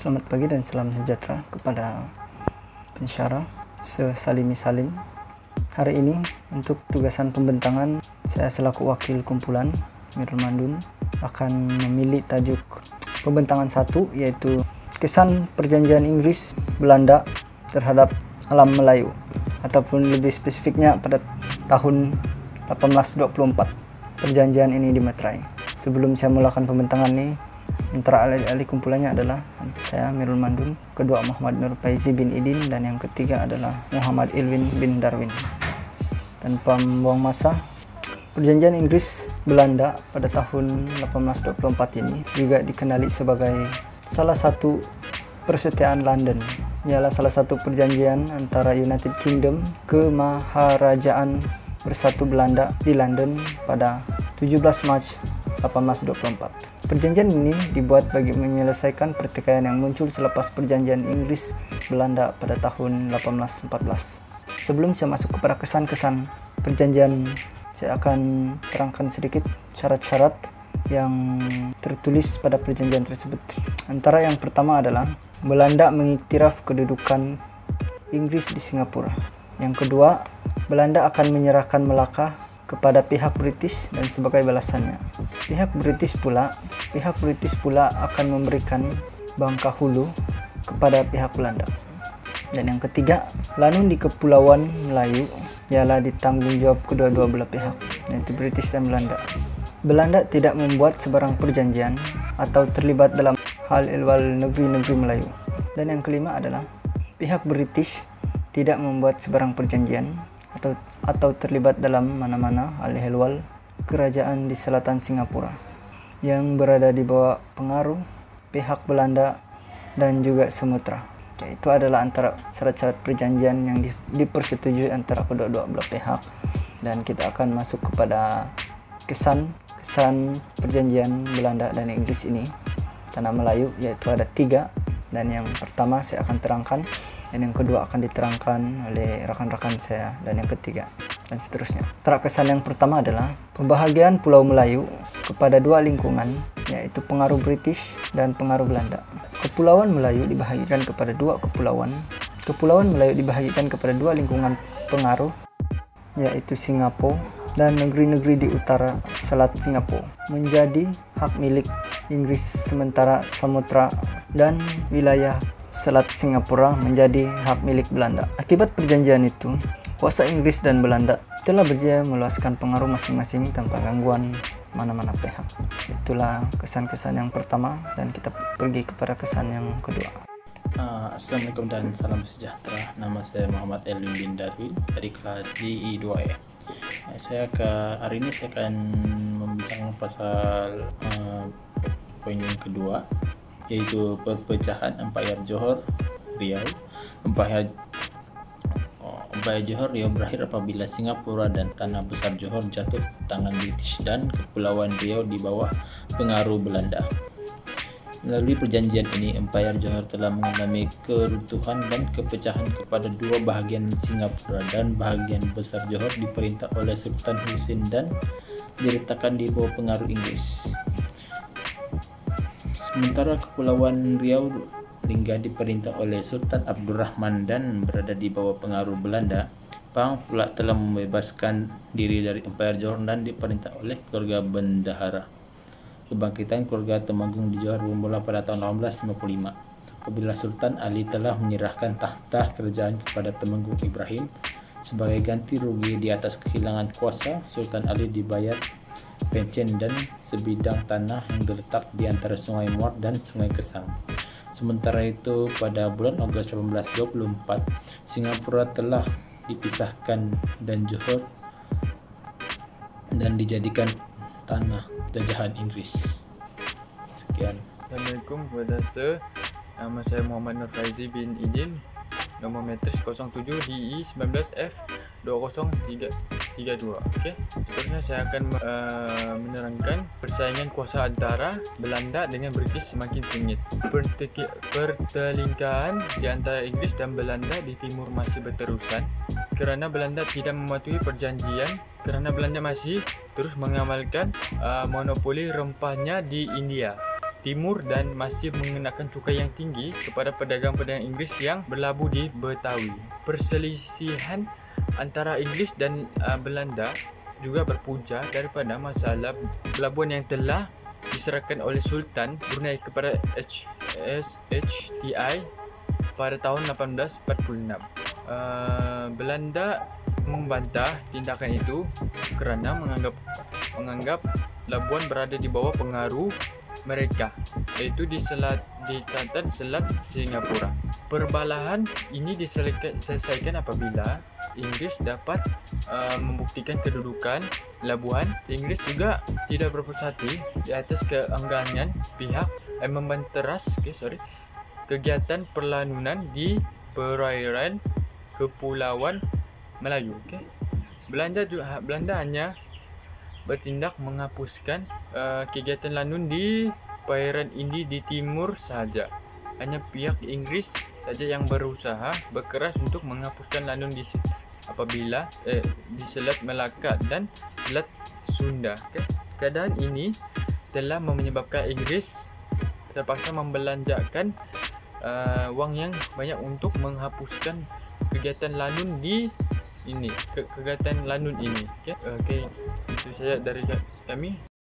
Selamat pagi dan salam sejahtera kepada pensyarah Salimi Salim. Hari ini untuk tugasan pembentangan, saya selaku wakil kumpulan Mirul Mandun akan memilih tajuk pembentangan 1, yaitu kesan perjanjian Inggris Belanda terhadap alam Melayu, ataupun lebih spesifiknya pada tahun 1824 perjanjian ini dimeterai. Sebelum saya mulakan pembentangan ini, antara ahli kumpulannya adalah saya, Mirul Mandun, kedua Muhammad Nur Faizi bin Idin, dan yang ketiga adalah Muhammad Ilwin bin Darwin. Tanpa membuang masa, perjanjian Inggris Belanda pada tahun 1824 ini juga dikenali sebagai salah satu persetiaan London. Ialah salah satu perjanjian antara United Kingdom ke Maharajaan Bersatu Belanda di London pada 17 Mac 1824. Perjanjian ini dibuat bagi menyelesaikan pertikaian yang muncul selepas perjanjian Inggris Belanda pada tahun 1814. Sebelum saya masuk kepada kesan-kesan perjanjian, saya akan terangkan sedikit syarat-syarat yang tertulis pada perjanjian tersebut. Antara yang pertama adalah Belanda mengiktiraf kedudukan Inggris di Singapura. Yang kedua, Belanda akan menyerahkan Melaka kepada pihak British dan sebagai balasannya, pihak British pula akan memberikan Bangka Hulu kepada pihak Belanda. Dan yang ketiga, lanun di Kepulauan Melayu ialah ditanggung jawab kedua-dua belah pihak, yaitu British dan Belanda. Belanda tidak membuat sebarang perjanjian atau terlibat dalam hal ehwal negeri-negeri Melayu. Dan yang kelima adalah pihak British tidak membuat sebarang perjanjian atau terlibat dalam mana-mana hal ehwal kerajaan di selatan Singapura yang berada di bawah pengaruh pihak Belanda dan juga Sumatera. Itu adalah antara syarat-syarat perjanjian yang dipersetujui antara kedua-dua belah pihak. Dan kita akan masuk kepada kesan perjanjian Belanda dan Inggris ini tanah Melayu, yaitu ada 3. Dan yang pertama saya akan terangkan, dan yang kedua akan diterangkan oleh rekan-rekan saya, dan yang ketiga, dan seterusnya. Kesan yang pertama adalah pembahagian Pulau Melayu kepada 2 lingkungan, yaitu pengaruh British dan pengaruh Belanda. Kepulauan Melayu dibahagikan kepada 2 kepulauan. Kepulauan Melayu dibahagikan kepada 2 lingkungan pengaruh, yaitu Singapura dan negeri-negeri di utara Selat Singapura menjadi hak milik Inggris, sementara Sumatera dan wilayah Selat Singapura menjadi hak milik Belanda. Akibat perjanjian itu, kuasa Inggris dan Belanda telah berjaya meluaskan pengaruh masing-masing tanpa gangguan mana-mana pihak. Itulah kesan-kesan yang pertama, dan kita pergi kepada kesan yang kedua. Assalamualaikum dan salam sejahtera. Nama saya Muhammad Ilwin bin Darwin dari kelas DI2E. Hari ini saya akan membincangkan pasal poin yang kedua, yaitu perpecahan Empayar Johor Riau. Empayar Johor Riau berakhir apabila Singapura dan tanah besar Johor jatuh ke tangan British dan Kepulauan Riau di bawah pengaruh Belanda. Melalui perjanjian ini, Empayar Johor telah mengalami keruntuhan dan kepecahan kepada 2 bahagian Singapura, dan bahagian besar Johor diperintah oleh Sultan Husain dan diletakkan di bawah pengaruh Inggris. Sementara Kepulauan Riau Lingga diperintah oleh Sultan Abdurrahman dan berada di bawah pengaruh Belanda. Pahang pula telah membebaskan diri dari Empayar Johor dan diperintah oleh keluarga bendahara. Kebangkitan keluarga Temanggung di Johor bermula pada tahun 1855 apabila Sultan Ali telah menyerahkan tahta kerajaan kepada Temenggung Ibrahim. Sebagai ganti rugi di atas kehilangan kuasa, Sultan Ali dibayar pencen dan sebidang tanah yang terletak di antara Sungai Muar dan Sungai Kesang. Sementara itu, pada bulan Agustus 1824, Singapura telah dipisahkan dan Johor dan dijadikan tanah jajahan Inggris. Sekian. Assalamualaikum kepada nama saya Muhammad Nur Faizi bin Idin, nomor matris 07 DI 19F 20332. Okey, seterusnya saya akan menerangkan persaingan kuasa antara Belanda dengan British semakin sengit. Pertelingkahan di antara Inggris dan Belanda di timur masih berterusan kerana Belanda tidak mematuhi perjanjian, kerana Belanda masih terus mengamalkan monopoli rempahnya di India. timur dan masih mengenakan cukai yang tinggi kepada pedagang-pedagang Inggeris yang berlabuh di Betawi. Perselisihan antara Inggeris dan Belanda juga berpunca daripada masalah pelabuhan yang telah diserahkan oleh Sultan Brunei kepada HTI pada tahun 1846. Belanda membantah tindakan itu kerana menganggap labuan berada di bawah pengaruh mereka, yaitu di selatan Selat Singapura. Perbalahan ini diselesaikan apabila Inggris dapat membuktikan kedudukan labuan. Inggris juga tidak berpuas hati di atas keengganan pihak membenteras kegiatan perlanunan di perairan Kepulauan Melayu. Belanda hanya bertindak menghapuskan kegiatan lanun di perairan Hindi di timur sahaja. Hanya pihak Inggris saja yang berusaha berkeras untuk menghapuskan lanun di Selat Melaka dan Selat Sunda. Keadaan ini telah menyebabkan Inggris terpaksa membelanjakan wang yang banyak untuk menghapuskan kegiatan lanun di kegiatan lanun ini. Itu saja dari kami.